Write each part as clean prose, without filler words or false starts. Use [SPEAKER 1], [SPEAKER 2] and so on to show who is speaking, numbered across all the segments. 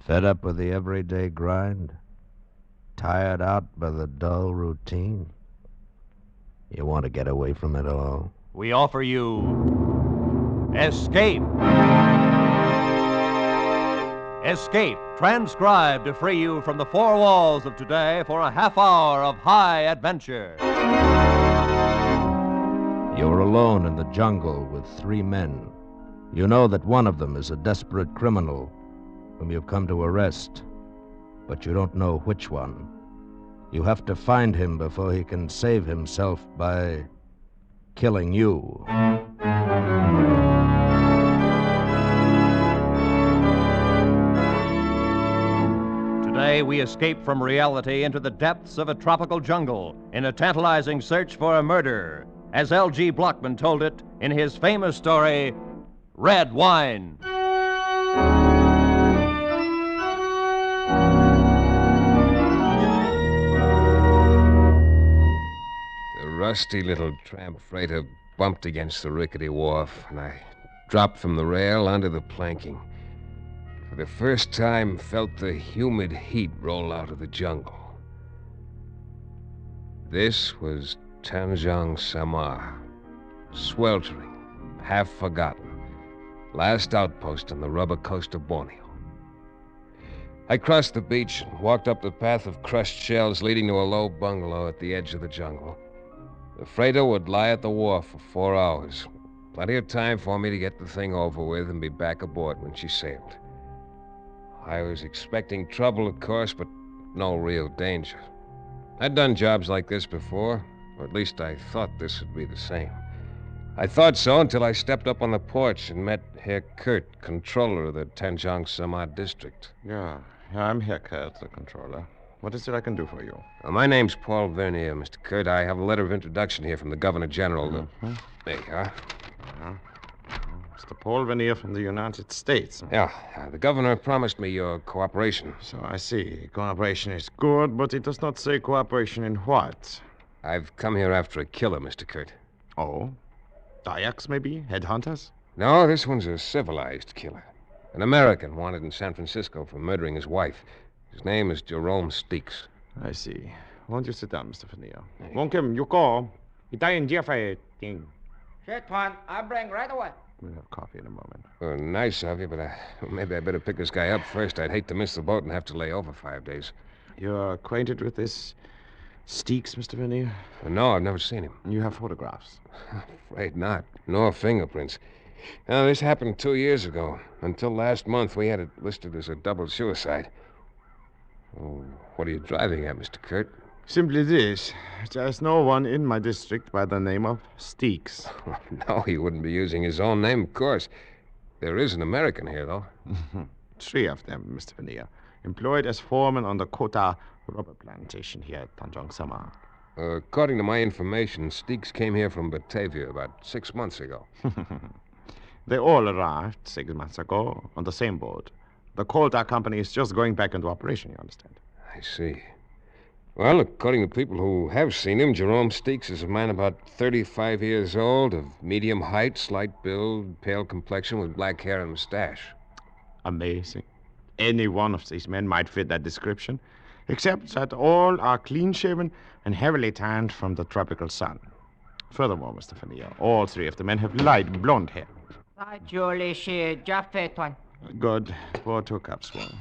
[SPEAKER 1] Fed up with the everyday grind? Tired out by the dull routine? You want to get away from it all?
[SPEAKER 2] We offer you Escape. Escape, transcribed to free you from the four walls of today for a half hour of high adventure.
[SPEAKER 1] You're alone in the jungle with 3 men. You know that one of them is a desperate criminal whom you've come to arrest, but you don't know which one. You have to find him before he can save himself by killing you.
[SPEAKER 2] Today, we escape from reality into the depths of a tropical jungle in a tantalizing search for a murder, as L.G. Blockman told it in his famous story, Red Wine.
[SPEAKER 3] The rusty little tramp freighter bumped against the rickety wharf, and I dropped from the rail onto the planking. For the first time, felt the humid heat roll out of the jungle. This was Tanjong Samar, sweltering, half forgotten, last outpost on the rubber coast of Borneo. I crossed the beach and walked up the path of crushed shells leading to a low bungalow at the edge of the jungle. The freighter would lie at the wharf for 4 hours. Plenty of time for me to get the thing over with and be back aboard when she sailed. I was expecting trouble, of course, but no real danger. I'd done jobs like this before, or at least I thought this would be the same. I thought so until I stepped up on the porch and met Herr Kurt, controller of the Tanjong Samar district.
[SPEAKER 4] Yeah, I'm Herr Kurt, the controller. What is it I can do for you?
[SPEAKER 3] My name's Paul Vernier, Mr. Kurt. I have a letter of introduction here from the Governor General.
[SPEAKER 4] Mm-hmm.
[SPEAKER 3] There you are.
[SPEAKER 4] Mr. Paul Vernier from the United States.
[SPEAKER 3] Yeah, the governor promised me your cooperation.
[SPEAKER 4] So I see. Cooperation is good, but it does not say cooperation in what?
[SPEAKER 3] I've come here after a killer, Mr. Kurt.
[SPEAKER 4] Oh? Dayaks, maybe? Headhunters?
[SPEAKER 3] No, this one's a civilized killer. An American wanted in San Francisco for murdering his wife. His name is Jerome Steeks.
[SPEAKER 4] I see. Won't you sit down, Mr. Vernier? Won't Kim, you go.
[SPEAKER 5] Shit, Tuan. I'll bring right away.
[SPEAKER 4] We'll have coffee in a moment.
[SPEAKER 3] Well, nice of you, but maybe I better pick this guy up first. I'd hate to miss the boat and have to lay over 5 days.
[SPEAKER 4] You're acquainted with this Steeks, Mr. Vernier?
[SPEAKER 3] No, I've never seen him.
[SPEAKER 4] You have photographs?
[SPEAKER 3] Afraid not. Nor fingerprints. Now, this happened 2 years ago. Until last month, we had it listed as a double suicide. Oh, what are you driving at, Mr. Kurt?
[SPEAKER 4] Simply this. There's no one in my district by the name of Steeks.
[SPEAKER 3] No, he wouldn't be using his own name, of course. There is an American here, though.
[SPEAKER 4] 3 of them, Mr. Vernier. Employed as foreman on the Kota rubber plantation here at Tanjong Samar.
[SPEAKER 3] According to my information, Steeks came here from Batavia about 6 months ago.
[SPEAKER 4] They all arrived 6 months ago on the same boat. The Kota company is just going back into operation, you understand?
[SPEAKER 3] I see. Well, according to people who have seen him, Jerome Steeks is a man about 35 years old, of medium height, slight build, pale complexion, with black hair and mustache.
[SPEAKER 4] Amazing. Any one of these men might fit that description, except that all are clean-shaven and heavily tanned from the tropical sun. Furthermore, Mr. Vernier, all 3 of the men have light blonde hair. Good. Pour 2 cups, Wong.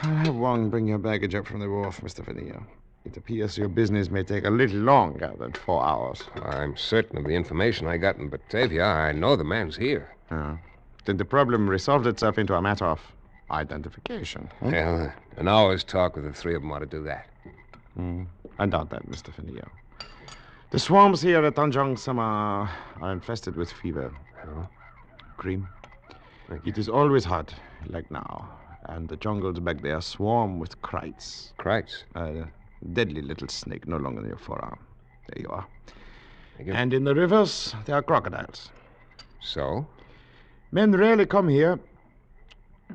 [SPEAKER 4] I'll have Wong bring your baggage up from the wharf, Mr. Vernier. It appears your business may take a little longer than 4 hours.
[SPEAKER 3] I'm certain of the information I got in Batavia. I know the man's here.
[SPEAKER 4] Then the problem resolved itself into a matter of identification.
[SPEAKER 3] Well, an hour's talk with the 3 of them ought to do that.
[SPEAKER 4] I doubt that, Mr. Vernier. The swamps here at Tanjong Samar are infested with fever.
[SPEAKER 3] Oh?
[SPEAKER 4] Cream. It is always hot, like now. And the jungles back there swarm with krites.
[SPEAKER 3] Krites?
[SPEAKER 4] A deadly little snake no longer in your forearm. There you are.
[SPEAKER 3] Thank you.
[SPEAKER 4] And in the rivers, there are crocodiles.
[SPEAKER 3] So?
[SPEAKER 4] Men rarely come here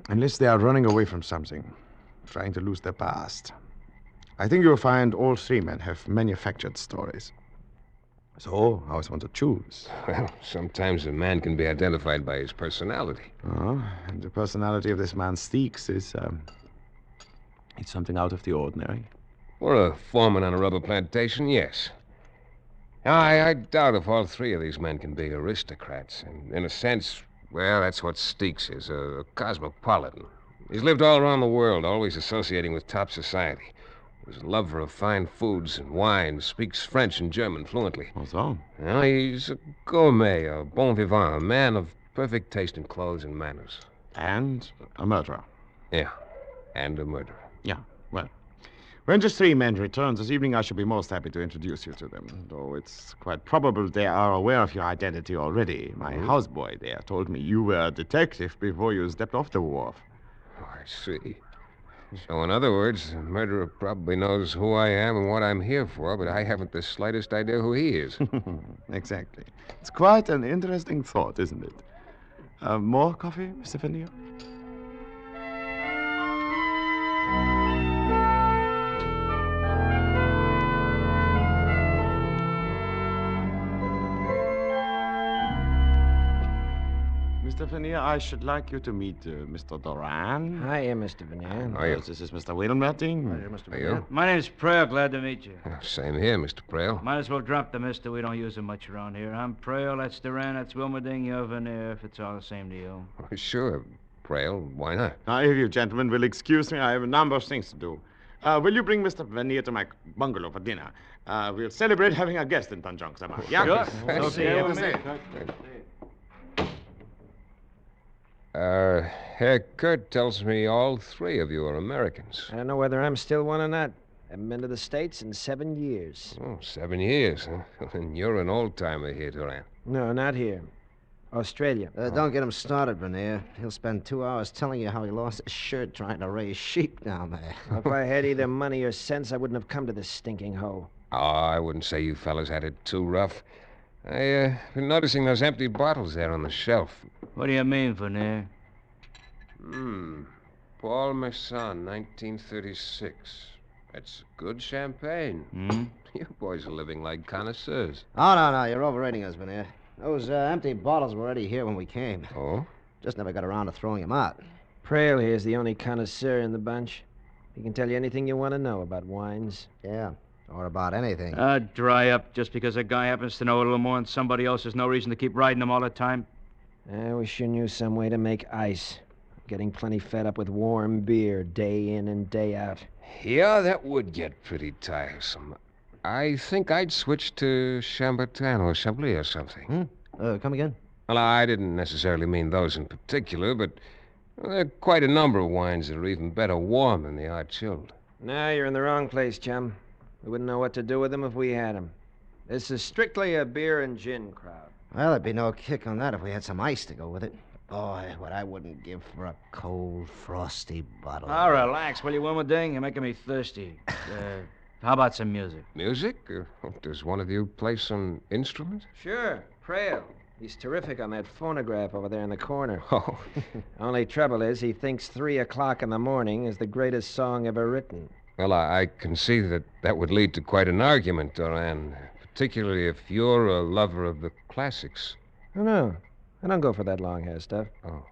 [SPEAKER 4] unless they are running away from something, trying to lose their past. I think you'll find all 3 men have manufactured stories. So, how is one to choose?
[SPEAKER 3] Well, sometimes a man can be identified by his personality.
[SPEAKER 4] Oh, and the personality of this man Steeks is, it's something out of the ordinary.
[SPEAKER 3] For a foreman on a rubber plantation, yes. I doubt if all three of these men can be aristocrats. And in a sense, well, that's what Steeks is, a cosmopolitan. He's lived all around the world, always associating with top society. He's a lover of fine foods and wine, speaks French and German fluently.
[SPEAKER 4] What's wrong?
[SPEAKER 3] Well, he's a gourmet, a bon vivant, a man of perfect taste in clothes and manners.
[SPEAKER 4] And a murderer.
[SPEAKER 3] Yeah, and a murderer.
[SPEAKER 4] Yeah, well. When just three men return this evening, I shall be most happy to introduce you to them. Though it's quite probable they are aware of your identity already. My houseboy there told me you were a detective before you stepped off the wharf.
[SPEAKER 3] Oh, I see. So, in other words, the murderer probably knows who I am and what I'm here for, but I haven't the slightest idea who he is.
[SPEAKER 4] Exactly. It's quite an interesting thought, isn't it? More coffee, Mr. Fennier? Mr. Fennier, I should like you to meet Mr. Doran.
[SPEAKER 6] Hi, Mr. Veneer.
[SPEAKER 3] How are you?
[SPEAKER 4] This is Mr. Wilmerting.
[SPEAKER 6] Mr.
[SPEAKER 3] Are you?
[SPEAKER 5] My name's Prale. Glad to meet you.
[SPEAKER 3] Same here, Mr. Prale.
[SPEAKER 5] Might as well drop the mister. We don't use him much around here. I'm Prale. That's Duran. That's Wilmerding. You're Veneer, if it's all the same to you.
[SPEAKER 3] Oh, sure, Prale. Why not?
[SPEAKER 4] Now, if you gentlemen will excuse me, I have a number of things to do. Will you bring Mr. Fennier to my bungalow for dinner? We'll celebrate having a guest in Tanjong Samar. Yeah?
[SPEAKER 5] Sure.
[SPEAKER 4] Okay, we'll see.
[SPEAKER 3] Herr Kurt tells me all three of you are Americans.
[SPEAKER 6] I don't know whether I'm still one or not. Haven't been to the States in 7 years.
[SPEAKER 3] Oh, 7 years, huh? And you're an old-timer here, Duran.
[SPEAKER 6] No, not here. Australia.
[SPEAKER 7] Don't get him started, Vernier. He'll spend 2 hours telling you how he lost his shirt trying to raise sheep down there.
[SPEAKER 6] If I had either money or sense, I wouldn't have come to this stinking hole.
[SPEAKER 3] Oh, I wouldn't say you fellas had it too rough. I've been noticing those empty bottles there on the shelf.
[SPEAKER 5] What do you mean, Veneer?
[SPEAKER 3] Paul Masson, 1936. That's good champagne.
[SPEAKER 5] Hmm?
[SPEAKER 3] You boys are living like connoisseurs.
[SPEAKER 7] Oh, no, you're overrating us, Vernier. Those empty bottles were already here when we came.
[SPEAKER 3] Oh?
[SPEAKER 7] Just never got around to throwing them out.
[SPEAKER 6] Prale here's the only connoisseur in the bunch. He can tell you anything you want to know about wines.
[SPEAKER 7] Yeah, or about anything.
[SPEAKER 5] Dry up. Just because a guy happens to know a little more than somebody else, there's no reason to keep riding him all the time.
[SPEAKER 6] I wish you knew some way to make ice. I'm getting plenty fed up with warm beer day in and day out.
[SPEAKER 3] Yeah, that would get pretty tiresome. I think I'd switch to Chambertin or Chablis or something.
[SPEAKER 7] Come again?
[SPEAKER 3] Well, I didn't necessarily mean those in particular, but there are quite a number of wines that are even better warm than they are chilled.
[SPEAKER 6] No, you're in the wrong place, chum. We wouldn't know what to do with them if we had them. This is strictly a beer and gin crowd.
[SPEAKER 7] Well, there'd be no kick on that if we had some ice to go with it. Boy, what I wouldn't give for a cold, frosty bottle.
[SPEAKER 5] Oh, relax, will you, Wilmerding? You're making me thirsty. How about some music?
[SPEAKER 3] Music? Does one of you play some instrument?
[SPEAKER 6] Sure, Prale. He's terrific on that phonograph over there in the corner.
[SPEAKER 3] Oh.
[SPEAKER 6] Only trouble is he thinks 3 o'clock in the morning is the greatest song ever written.
[SPEAKER 3] Well, I can see that would lead to quite an argument, Doran. Particularly if you're a lover of the classics.
[SPEAKER 6] Oh, no. I don't go for that long hair stuff.
[SPEAKER 3] Oh.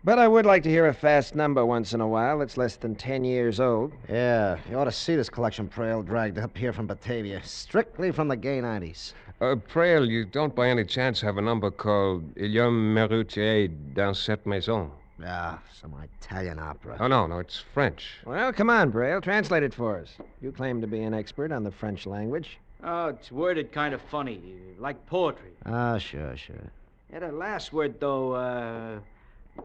[SPEAKER 6] But I would like to hear a fast number once in a while that's less than 10 years old.
[SPEAKER 7] Yeah, you ought to see this collection Prale dragged up here from Batavia. Strictly from the gay 90s.
[SPEAKER 3] Prale, you don't by any chance have a number called Il y a un métier dans cette maison?
[SPEAKER 7] Ah, some Italian opera.
[SPEAKER 3] Oh, no, it's French.
[SPEAKER 6] Well, come on, Prale. Translate it for us. You claim to be an expert on the French language.
[SPEAKER 5] Oh, it's worded kind of funny, like poetry.
[SPEAKER 7] Ah, sure.
[SPEAKER 5] Yeah, the last word, though,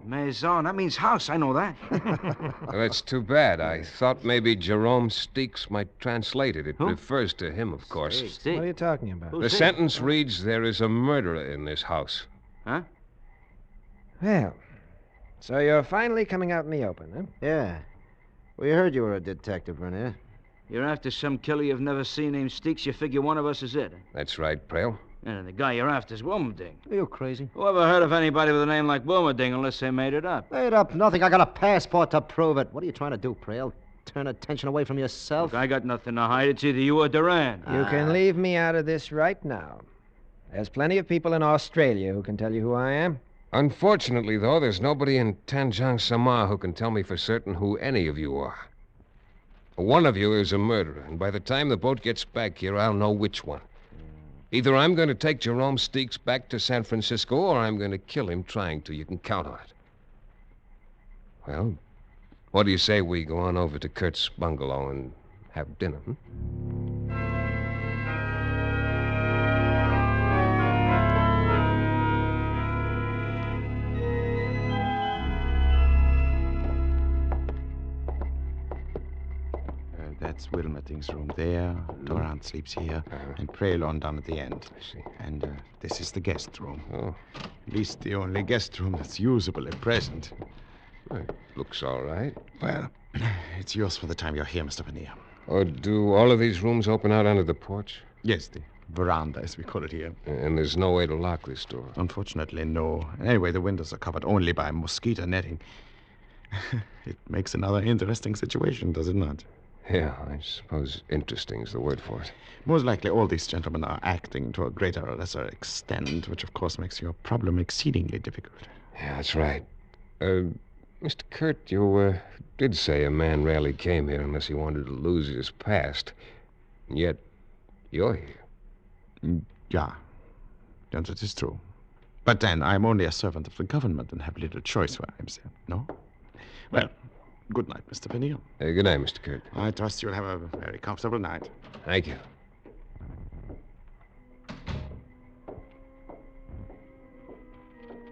[SPEAKER 5] maison, that means house. I know that.
[SPEAKER 3] Well, that's too bad. I thought maybe Jerome Steeks might translate it. It
[SPEAKER 5] Who?
[SPEAKER 3] refers to him, of course.
[SPEAKER 5] Stick.
[SPEAKER 6] What are you talking about?
[SPEAKER 5] Who's
[SPEAKER 3] The
[SPEAKER 5] Stick?
[SPEAKER 3] sentence reads, there is a murderer in this house.
[SPEAKER 5] Huh?
[SPEAKER 6] Well, so you're finally coming out in the open, huh?
[SPEAKER 7] Yeah. We heard you were a detective, Vernier.
[SPEAKER 5] You're after some killer you've never seen named Steeks. You figure one of us is it.
[SPEAKER 3] That's right, Prale.
[SPEAKER 5] And the guy you're after is Wilmerding.
[SPEAKER 7] Are you crazy?
[SPEAKER 5] Who ever heard of anybody with a name like Wilmerding unless they made it up?
[SPEAKER 7] Made up nothing. I got a passport to prove it. What are you trying to do, Prale? turn attention away from yourself.
[SPEAKER 5] Look, I got nothing to hide. It's either you or Duran.
[SPEAKER 6] You can leave me out of this right now. There's plenty of people in Australia who can tell you who I am.
[SPEAKER 3] Unfortunately, though, there's nobody in Tanjong Samar who can tell me for certain who any of you are. One of you is a murderer, and by the time the boat gets back here, I'll know which one. Either I'm going to take Jerome Steeks back to San Francisco, or I'm going to kill him trying to. You can count on it. Well, what do you say we go on over to Kurt's bungalow and have dinner,
[SPEAKER 4] That's Wilmerding's room there. Durant sleeps here. And Prelon down at the end.
[SPEAKER 3] I see.
[SPEAKER 4] And this is the guest room.
[SPEAKER 3] Oh,
[SPEAKER 4] At least the only guest room that's usable at present.
[SPEAKER 3] it looks all right.
[SPEAKER 4] Well, it's yours for the time you're here, Mr. Veneer.
[SPEAKER 3] Oh, do all of these rooms open out onto the porch?
[SPEAKER 4] Yes, the veranda, as we call it here.
[SPEAKER 3] And there's no way to lock this door.
[SPEAKER 4] Unfortunately, no. Anyway, the windows are covered only by mosquito netting. It makes another interesting situation, does it not?
[SPEAKER 3] Yeah, I suppose interesting is the word for it.
[SPEAKER 4] Most likely all these gentlemen are acting to a greater or lesser extent, which of course makes your problem exceedingly difficult.
[SPEAKER 3] Yeah, that's right. Mr. Kurt, you did say a man rarely came here unless he wanted to lose his past. And yet, you're here.
[SPEAKER 4] Yeah, that is true. But then, I'm only a servant of the government and have little choice where I'm sent, no? Well, good night, Mr. Veneer.
[SPEAKER 3] Good night, Mr. Kurt.
[SPEAKER 4] I trust you'll have a very comfortable night.
[SPEAKER 3] Thank you.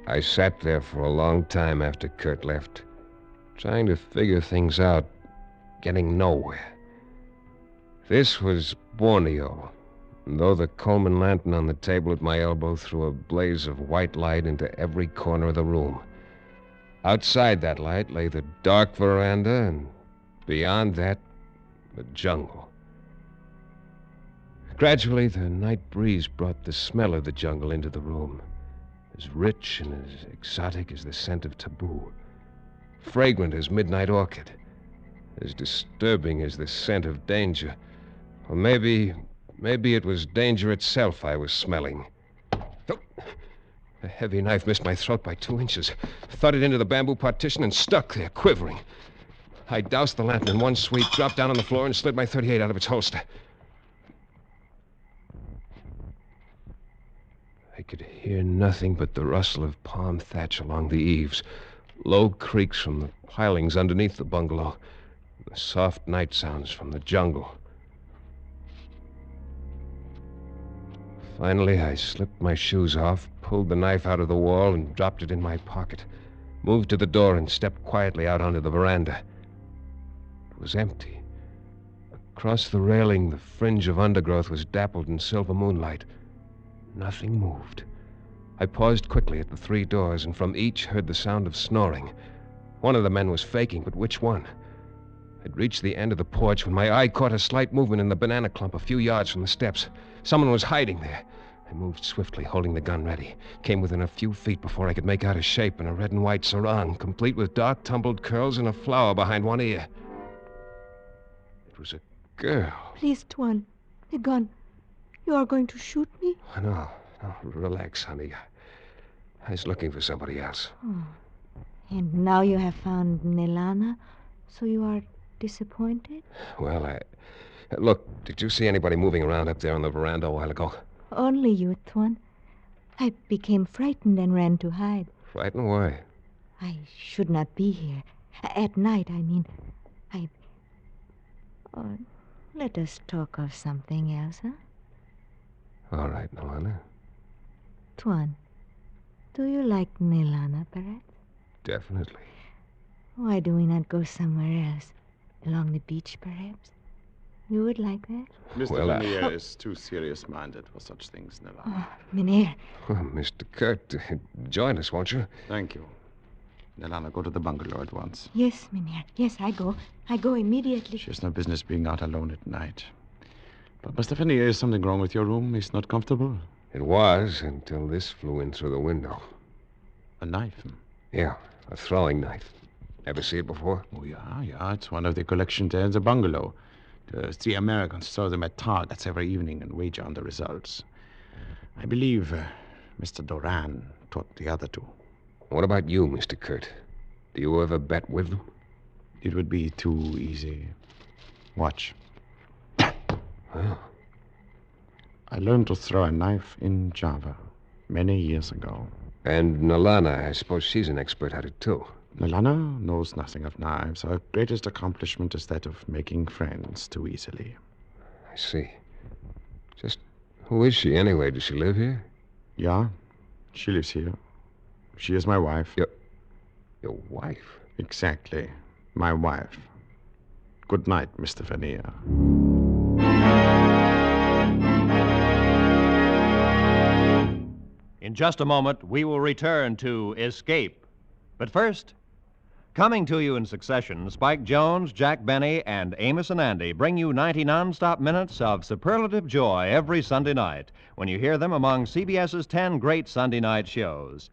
[SPEAKER 3] I sat there for a long time after Kurt left, trying to figure things out, getting nowhere. This was Borneo, and though the Coleman lantern on the table at my elbow threw a blaze of white light into every corner of the room. Outside that light lay the dark veranda, and beyond that, the jungle. Gradually, the night breeze brought the smell of the jungle into the room, as rich and as exotic as the scent of taboo, fragrant as midnight orchid, as disturbing as the scent of danger. Or maybe it was danger itself I was smelling. Oh. A heavy knife missed my throat by 2 inches, thudded into the bamboo partition, and stuck there, quivering. I doused the lantern in one sweep, dropped down on the floor, and slid my .38 out of its holster. I could hear nothing but the rustle of palm thatch along the eaves, low creaks from the pilings underneath the bungalow, and the soft night sounds from the jungle. Finally, I slipped my shoes off, pulled the knife out of the wall, and dropped it in my pocket, moved to the door, and stepped quietly out onto the veranda. It was empty. Across the railing, the fringe of undergrowth was dappled in silver moonlight. Nothing moved. I paused quickly at the 3 doors, and from each heard the sound of snoring. One of the men was faking, but which one? I'd reached the end of the porch when my eye caught a slight movement in the banana clump a few yards from the steps. Someone was hiding there. I moved swiftly, holding the gun ready. Came within a few feet before I could make out a shape in a red and white sarong, complete with dark tumbled curls and a flower behind one ear. It was a girl.
[SPEAKER 8] Please, Tuan, the gun. You are going to shoot me?
[SPEAKER 3] Oh, no, relax, honey. I was looking for somebody else.
[SPEAKER 8] Oh. And now you have found Nelana, so you are disappointed?
[SPEAKER 3] Well, Look, did you see anybody moving around up there on the veranda a while ago?
[SPEAKER 8] Only you, Tuan. I became frightened and ran to hide.
[SPEAKER 3] Frightened? Why?
[SPEAKER 8] I should not be here. At night, I mean. Oh, let us talk of something else, huh?
[SPEAKER 3] All right, Nelana.
[SPEAKER 8] Tuan, do you like Nelana, perhaps?
[SPEAKER 3] Definitely.
[SPEAKER 8] Why do we not go somewhere else? Along the beach, perhaps? You would like that?
[SPEAKER 4] Mr.
[SPEAKER 3] Well,
[SPEAKER 4] Veneer is too serious-minded for such things, Nella.
[SPEAKER 8] Oh, Mynheer.
[SPEAKER 3] Well, Mr. Kurt, join us, won't you?
[SPEAKER 4] Thank you. Nelana, go to the bungalow at once.
[SPEAKER 8] Yes, Mynheer. Yes, I go. I go immediately.
[SPEAKER 4] She has no business being out alone at night. But, Mr. Veneer, is something wrong with your room? It's not comfortable?
[SPEAKER 3] It was until this flew in through the window.
[SPEAKER 4] A knife?
[SPEAKER 3] Yeah, a throwing knife. Ever see it before?
[SPEAKER 4] Oh, yeah. It's one of the collections there in the bungalow. The 3 Americans throw them at targets every evening and wager on the results. I believe Mr. Doran taught the other two.
[SPEAKER 3] What about you, Mr. Kurt? Do you ever bet with them?
[SPEAKER 4] It would be too easy. Watch.
[SPEAKER 3] Well,
[SPEAKER 4] I learned to throw a knife in Java many years ago.
[SPEAKER 3] and Nalana, I suppose she's an expert at it, too.
[SPEAKER 4] Nalana knows nothing of knives. Her greatest accomplishment is that of making friends too easily.
[SPEAKER 3] I see. Just who is she, anyway? Does she live here?
[SPEAKER 4] Yeah, she lives here. She is my wife.
[SPEAKER 3] Your wife?
[SPEAKER 4] Exactly. My wife. Good night, Mr. Vernier.
[SPEAKER 2] In just a moment, we will return to Escape. But first, coming to you in succession, Spike Jones, Jack Benny, and Amos and Andy bring you 90 non-stop minutes of superlative joy every Sunday night when you hear them among CBS's 10 great Sunday night shows.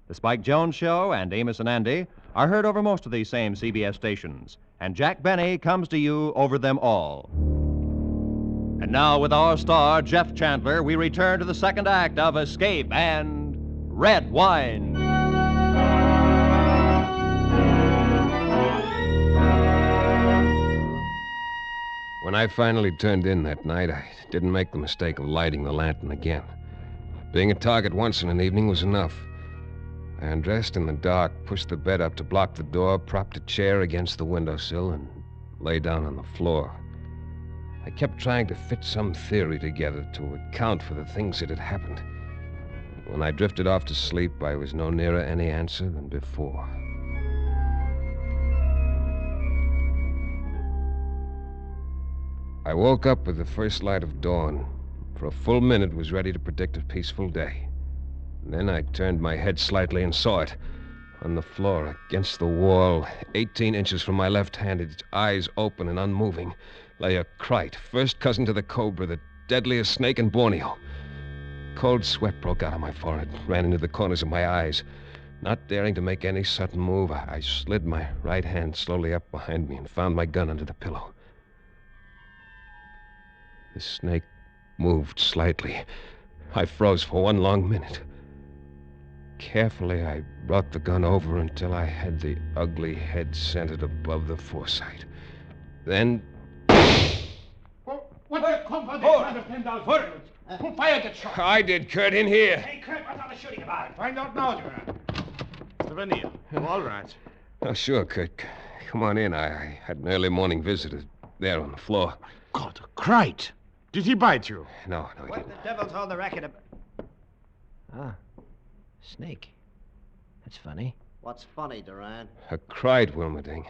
[SPEAKER 2] The Spike Jones Show and Amos and Andy are heard over most of these same CBS stations, and Jack Benny comes to you over them all. And now, with our star, Jeff Chandler, we return to the second act of Escape and Red Wine.
[SPEAKER 3] When I finally turned in that night, I didn't make the mistake of lighting the lantern again. Being a target once in an evening was enough. I undressed in the dark, pushed the bed up to block the door, propped a chair against the windowsill, and lay down on the floor. I kept trying to fit some theory together to account for the things that had happened. When I drifted off to sleep, I was no nearer any answer than before. I woke up with the first light of dawn. For a full minute, was ready to predict a peaceful day. And then I turned my head slightly and saw it. On the floor, against the wall, 18 inches from my left hand, its eyes open and unmoving, lay a krite, first cousin to the cobra, the deadliest snake in Borneo. Cold sweat broke out on my forehead, ran into the corners of my eyes. Not daring to make any sudden move, I slid my right hand slowly up behind me and found my gun under the pillow. The snake moved slightly. I froze for one long minute. Carefully, I brought the gun over until I had the ugly head centered above the foresight. Then...
[SPEAKER 9] What the company understand those words? Who fired that shot?
[SPEAKER 3] I did, Kurt, in here.
[SPEAKER 9] Hey, Kurt, what's all the shooting about?
[SPEAKER 4] Find out now, Duran. Mr. Vernier. All right.
[SPEAKER 3] Oh, sure, Kurt. Come on in. I had an early morning visitor there on the floor.
[SPEAKER 4] God, a krite. Did he bite you?
[SPEAKER 3] No, he
[SPEAKER 6] What
[SPEAKER 3] didn't.
[SPEAKER 6] the devil's all the racket about? Ah, snake. That's funny.
[SPEAKER 7] What's funny, Duran?
[SPEAKER 3] A krite, Wilmerding.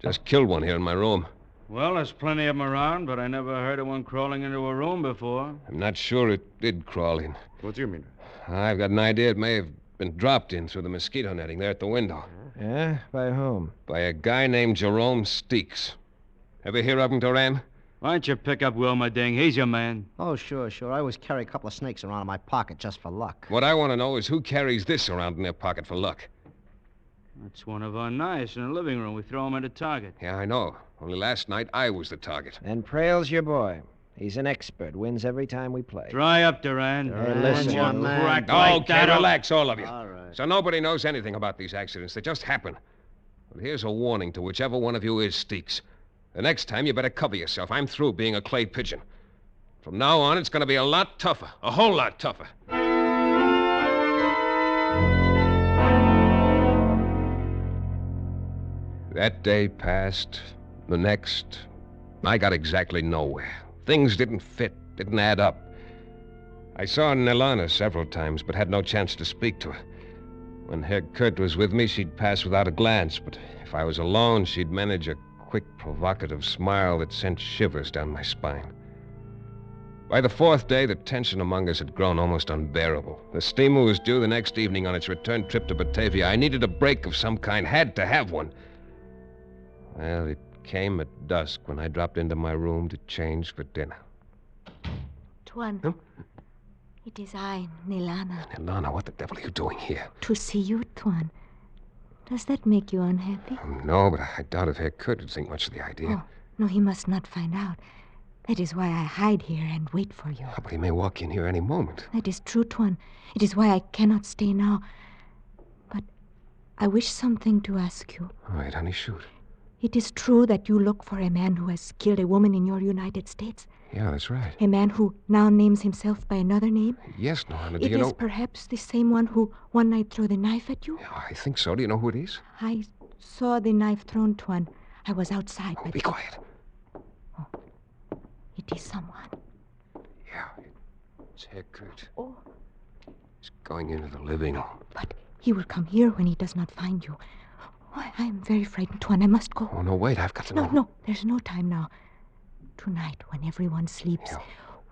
[SPEAKER 3] Just killed one here in my room.
[SPEAKER 5] Well, there's plenty of them around, but I never heard of one crawling into a room before.
[SPEAKER 3] I'm not sure it did crawl in.
[SPEAKER 4] What do you mean?
[SPEAKER 3] I've got an idea it may have been dropped in through the mosquito netting there at the window.
[SPEAKER 6] Yeah? By whom?
[SPEAKER 3] By a guy named Jerome Steeks. Ever hear of him, Duran?
[SPEAKER 5] Why don't you pick up Wilma Ding? He's your man.
[SPEAKER 7] Oh, sure. I always carry a couple of snakes around in my pocket just for luck.
[SPEAKER 3] What I want to know is who carries this around in their pocket for luck.
[SPEAKER 5] That's one of our knives in the living room. We throw him at a target.
[SPEAKER 3] Yeah, I know. Only last night I was the target.
[SPEAKER 6] And Prail's your boy. He's an expert. Wins every time we play.
[SPEAKER 5] Dry up, Duran.
[SPEAKER 6] Hey, listen,
[SPEAKER 5] Don't
[SPEAKER 6] young
[SPEAKER 5] you
[SPEAKER 7] man.
[SPEAKER 5] crack like
[SPEAKER 3] Okay,
[SPEAKER 5] that.
[SPEAKER 3] relax, all of you.
[SPEAKER 7] All right.
[SPEAKER 3] So nobody knows anything about these accidents. They just happen. But here's a warning to whichever one of you is Steeks. The next time, you better cover yourself. I'm through being a clay pigeon. From now on, it's going to be a lot tougher. A whole lot tougher. That day passed. The next. I got exactly nowhere. Things didn't fit, didn't add up. I saw Nalana several times, but had no chance to speak to her. When Herr Kurt was with me, she'd pass without a glance, but if I was alone, she'd manage a quick, provocative smile that sent shivers down my spine. By the fourth day, the tension among us had grown almost unbearable. The steamer was due the next evening on its return trip to Batavia. I needed a break of some kind, had to have one. Well, it came at dusk when I dropped into my room to change for dinner.
[SPEAKER 8] Tuan.
[SPEAKER 3] Huh?
[SPEAKER 8] It is I, Nilana.
[SPEAKER 3] Nilana, what the devil are you doing here?
[SPEAKER 8] To see you, Tuan. Does that make you unhappy?
[SPEAKER 3] No, but I doubt if Herr Kurt would think much of the idea.
[SPEAKER 8] Oh, no, he must not find out. That is why I hide here and wait for you.
[SPEAKER 3] But he may walk in here any moment.
[SPEAKER 8] That is true, Tuan. It is why I cannot stay now. But I wish something to ask you.
[SPEAKER 3] All right, honey, shoot.
[SPEAKER 8] It is true that you look for a man who has killed a woman in your United States?
[SPEAKER 3] Yeah, that's right.
[SPEAKER 8] A man who now names himself by another name?
[SPEAKER 3] Yes, Norma, do
[SPEAKER 8] It
[SPEAKER 3] you know...
[SPEAKER 8] is perhaps the same one who one night threw the knife at you?
[SPEAKER 3] Yeah, I think so. Do you know who it is?
[SPEAKER 8] I saw the knife thrown, Tuan. I was outside,
[SPEAKER 3] Oh,
[SPEAKER 8] but...
[SPEAKER 3] be quiet.
[SPEAKER 8] It is someone.
[SPEAKER 3] Yeah, it's Herr Kurt.
[SPEAKER 8] Oh.
[SPEAKER 3] He's going into the living room.
[SPEAKER 8] But he will come here when he does not find you. Oh, I am very frightened, Tuan. I must go.
[SPEAKER 3] Oh, no, wait. I've got to know.
[SPEAKER 8] No, there's no time now. Tonight, when everyone sleeps,
[SPEAKER 3] Yeah.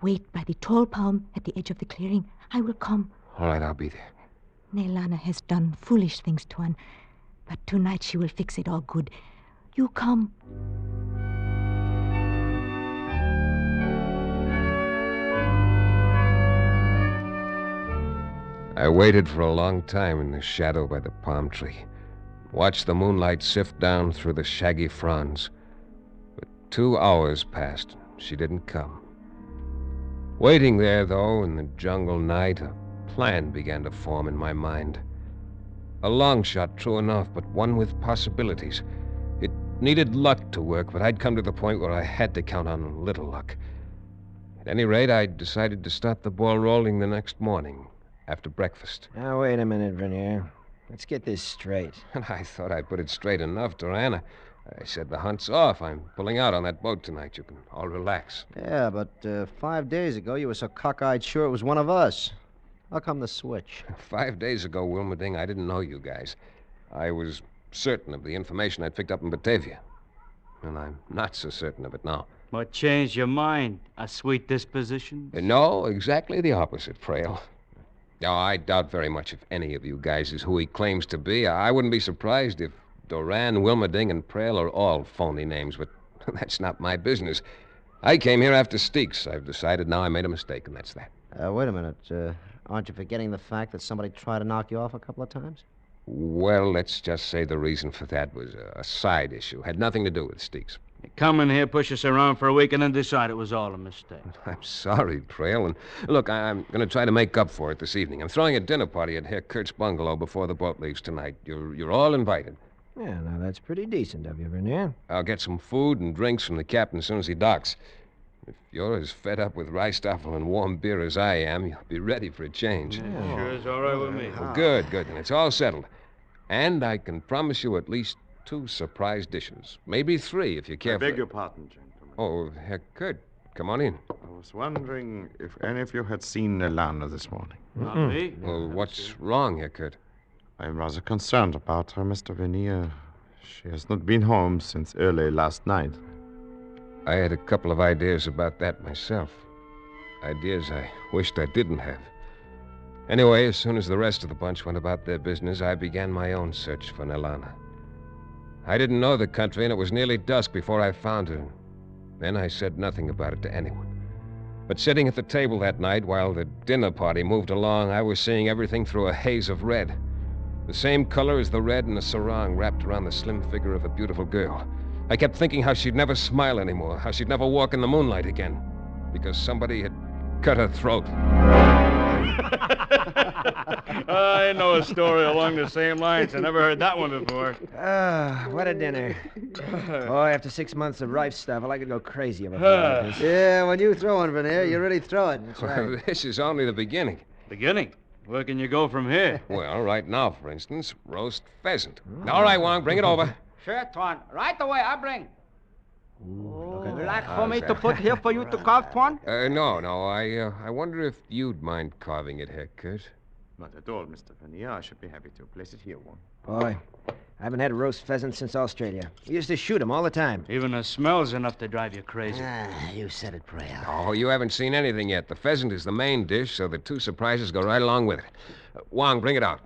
[SPEAKER 8] wait by the tall palm at the edge of the clearing. I will come.
[SPEAKER 3] All right, I'll be there.
[SPEAKER 8] Nelana has done foolish things, Tuan. But tonight she will fix it all good. You come.
[SPEAKER 3] I waited for a long time in the shadow by the palm tree. Watched the moonlight sift down through the shaggy fronds. But 2 hours passed. She didn't come. Waiting there, though, in the jungle night, a plan began to form in my mind. A long shot, true enough, but one with possibilities. It needed luck to work, but I'd come to the point where I had to count on little luck. At any rate, I decided to start the ball rolling the next morning, after breakfast.
[SPEAKER 6] Now, wait a minute, Vernier. Let's get this straight.
[SPEAKER 3] And I thought I put it straight enough, Durana. I said the hunt's off. I'm pulling out on that boat tonight. You can all relax.
[SPEAKER 7] Yeah, but 5 days ago you were so cockeyed sure it was one of us. How come the switch?
[SPEAKER 3] 5 days ago, Wilmerding, I didn't know you guys. I was certain of the information I'd picked up in Batavia. And I'm not so certain of it now.
[SPEAKER 5] What changed your mind? A sweet disposition?
[SPEAKER 3] No, exactly the opposite, Frail. No, I doubt very much if any of you guys is who he claims to be. I wouldn't be surprised if Duran, Wilmerding, and Prale are all phony names, but that's not my business. I came here after Steeks. I've decided now I made a mistake, and that's that.
[SPEAKER 7] Wait a minute. Aren't you forgetting the fact that somebody tried to knock you off a couple of times?
[SPEAKER 3] Well, let's just say the reason for that was a side issue. Had nothing to do with Steeks.
[SPEAKER 5] You come in here, push us around for a week, and then decide it was all a mistake.
[SPEAKER 3] I'm sorry, Trail. And look, I'm going to try to make up for it this evening. I'm throwing a dinner party at Herr Kurt's bungalow before the boat leaves tonight. You're all invited.
[SPEAKER 6] Yeah, now that's pretty decent of you, Vernier.
[SPEAKER 3] I'll get some food and drinks from the captain as soon as he docks. If you're as fed up with Reistoffel and warm beer as I am, you'll be ready for a change.
[SPEAKER 5] Yeah, sure is all right with me.
[SPEAKER 3] Well, good. Then it's all settled. And I can promise you at least 2 surprise dishes. Maybe 3 if you care
[SPEAKER 4] I beg your pardon, gentlemen.
[SPEAKER 3] Oh, Herr Kurt, come on in.
[SPEAKER 4] I was wondering if any of you had seen Nelana this morning.
[SPEAKER 5] Not me.
[SPEAKER 3] Well, what's wrong, Herr Kurt?
[SPEAKER 4] I'm rather concerned about her, Mr. Vernier. She has not been home since early last night.
[SPEAKER 3] I had a couple of ideas about that myself. Ideas I wished I didn't have. Anyway, as soon as the rest of the bunch went about their business, I began my own search for Nelana. I didn't know the country, and it was nearly dusk before I found her. Then I said nothing about it to anyone. But sitting at the table that night while the dinner party moved along, I was seeing everything through a haze of red. The same color as the red in a sarong wrapped around the slim figure of a beautiful girl. I kept thinking how she'd never smile anymore, how she'd never walk in the moonlight again, because somebody had cut her throat.
[SPEAKER 5] I know a story along the same lines. I never heard that one before.
[SPEAKER 6] Ah, what a dinner. Boy, after 6 months of rife stuff, I could go crazy about food like this.
[SPEAKER 7] Yeah, when you throw one, Vernier, you really throw it. That's
[SPEAKER 3] Well,
[SPEAKER 7] right.
[SPEAKER 3] this is only the beginning.
[SPEAKER 5] Beginning. Where can you go from here?
[SPEAKER 3] Well, right now, for instance, roast pheasant. All right, Wong, bring it over.
[SPEAKER 10] Sure, Tuan. Right away, I bring.
[SPEAKER 6] Look
[SPEAKER 10] Like for me to put here for you to carve, Tuan?
[SPEAKER 3] No. I wonder if you'd mind carving it, Herr Kurt.
[SPEAKER 4] Not at all, Mr. Vernier. I should be happy to place it here, one.
[SPEAKER 6] Boy, I haven't had a roast pheasant since Australia. We used to shoot 'em all the time.
[SPEAKER 5] Even the smell's enough to drive you crazy.
[SPEAKER 7] You said it, Prale.
[SPEAKER 3] Oh, you haven't seen anything yet. The pheasant is the main dish, so the 2 surprises go right along with it. Wong, bring it out.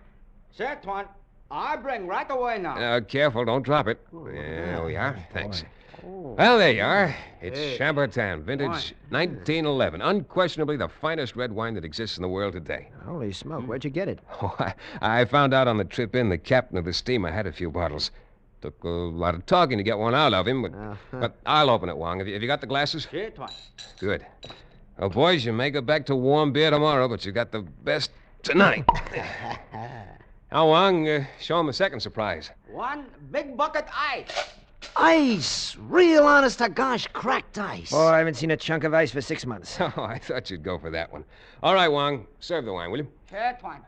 [SPEAKER 10] Sure, Tuan. I bring right away now.
[SPEAKER 3] Careful, don't drop it. There we are. Thanks. Well, there you are. It's
[SPEAKER 10] Hey.
[SPEAKER 3] Chambertin, vintage
[SPEAKER 10] Wine.
[SPEAKER 3] 1911. Unquestionably the finest red wine that exists in the world today.
[SPEAKER 6] Holy smoke, where'd you get it?
[SPEAKER 3] Oh, I found out on the trip in the captain of the steamer had a few bottles. Took a lot of talking to get one out of him, but I'll open it, Wong. Have you got the glasses?
[SPEAKER 10] Si, Tuan.
[SPEAKER 3] Good. Well, boys, you may go back to warm beer tomorrow, but you got the best tonight. Now, Wong, show him a second surprise.
[SPEAKER 10] One big bucket ice.
[SPEAKER 7] Ice! Real honest to gosh, cracked ice.
[SPEAKER 6] Oh, I haven't seen a chunk of ice for 6 months.
[SPEAKER 3] Oh, I thought you'd go for that one. All right, Wong, serve the wine, will you?
[SPEAKER 10] Si, Tuan.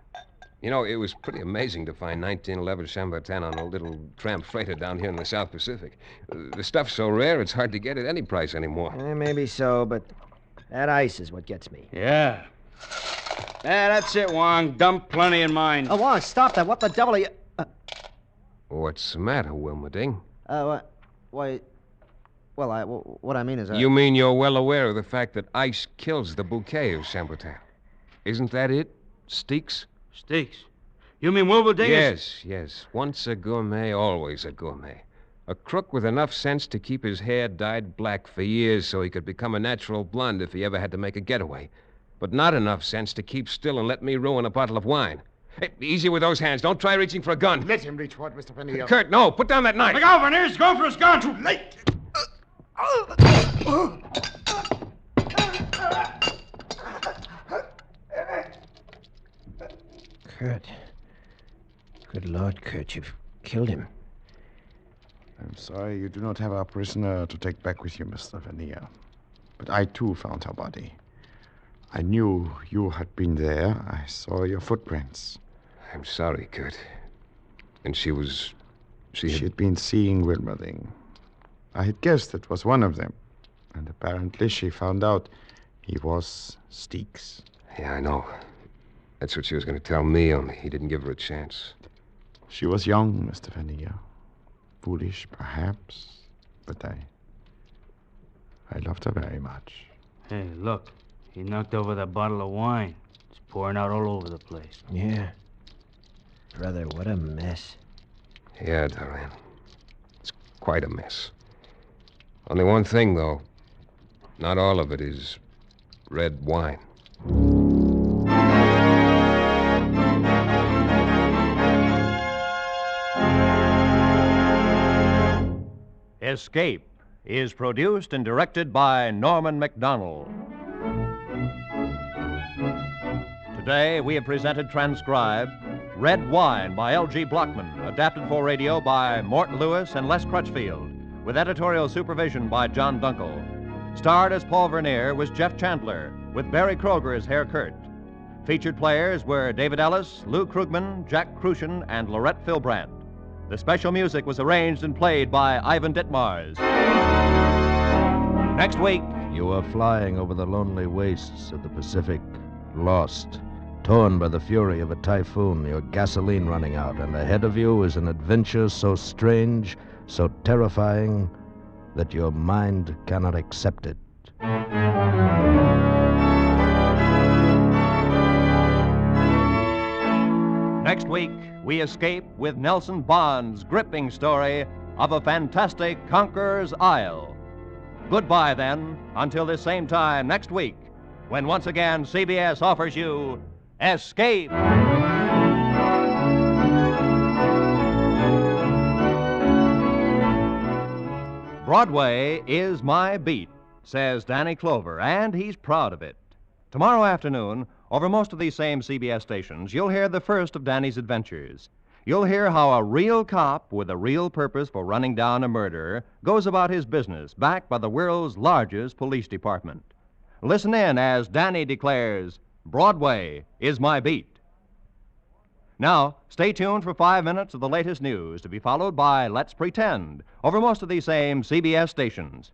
[SPEAKER 3] You know, it was pretty amazing to find 1911 Chambertin on a little tramp freighter down here in the South Pacific. The stuff's so rare, it's hard to get at any price anymore.
[SPEAKER 6] Maybe so, but that ice is what gets me.
[SPEAKER 10] Yeah. That's it, Wong. Dump plenty in mine.
[SPEAKER 7] Oh, Wong, stop that. What the devil are you...
[SPEAKER 3] What's the matter, Wilmerding?
[SPEAKER 7] Why... Well, what I mean is...
[SPEAKER 3] You mean you're well aware of the fact that ice kills the bouquet of Chambertin? Isn't that it, Steaks?
[SPEAKER 10] Steaks. You mean Wilberding?
[SPEAKER 3] Yes. Once a gourmet, always a gourmet. A crook with enough sense to keep his hair dyed black for years so he could become a natural blonde if he ever had to make a getaway. But not enough sense to keep still and let me ruin a bottle of wine. Hey, easy with those hands. Don't try reaching for a gun.
[SPEAKER 4] Let him reach for it, Mr. Fennear.
[SPEAKER 3] Kurt, no. Put down that knife.
[SPEAKER 9] Look out, Van He's going for his gun. Too late.
[SPEAKER 6] Kurt. Good Lord, Kurt, you've killed him.
[SPEAKER 4] I'm sorry you do not have our prisoner to take back with you, Mr. Fennear. But I, too, found her body. I knew you had been there. I saw your footprints.
[SPEAKER 3] I'm sorry, Kurt. And she
[SPEAKER 4] had been seeing Wilmerding. I had guessed it was one of them. And apparently she found out he was Steaks.
[SPEAKER 3] Yeah, I know. That's what she was going to tell me, only he didn't give her a chance.
[SPEAKER 4] She was young, Mr. Fennear. Foolish, perhaps. But I loved her very much.
[SPEAKER 5] Hey, look. He knocked over that bottle of wine. It's pouring out all over the place.
[SPEAKER 6] Yeah. Brother, what a mess.
[SPEAKER 3] Yeah, Duran. It's quite a mess. Only one thing, though. Not all of it is red wine.
[SPEAKER 2] Escape is produced and directed by Norman MacDonald. Today, we have presented transcribed Red Wine by L.G. Blockman, adapted for radio by Mort Lewis and Les Crutchfield, with editorial supervision by John Dunkel. Starred as Paul Vernier was Jeff Chandler, with Barry Kroger as Herr Kurt. Featured players were David Ellis, Lou Krugman, Jack Crucian, and Laurette Philbrandt. The special music was arranged and played by Ivan Ditmars. Next week...
[SPEAKER 1] You are flying over the lonely wastes of the Pacific, lost, torn by the fury of a typhoon, your gasoline running out, and ahead of you is an adventure so strange, so terrifying, that your mind cannot accept it.
[SPEAKER 2] Next week, we escape with Nelson Bond's gripping story of a fantastic conqueror's isle. Goodbye, then, until this same time next week, when once again CBS offers you Escape. Broadway is my beat, says Danny Clover, and he's proud of it. Tomorrow afternoon, over most of these same CBS stations, you'll hear the first of Danny's adventures. You'll hear how a real cop with a real purpose for running down a murderer goes about his business, backed by the world's largest police department. Listen in as Danny declares, Broadway is my beat. Now, stay tuned for 5 minutes of the latest news, to be followed by Let's Pretend, over most of these same CBS stations.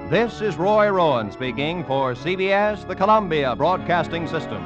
[SPEAKER 2] This is Roy Rowan speaking for CBS, the Columbia Broadcasting System.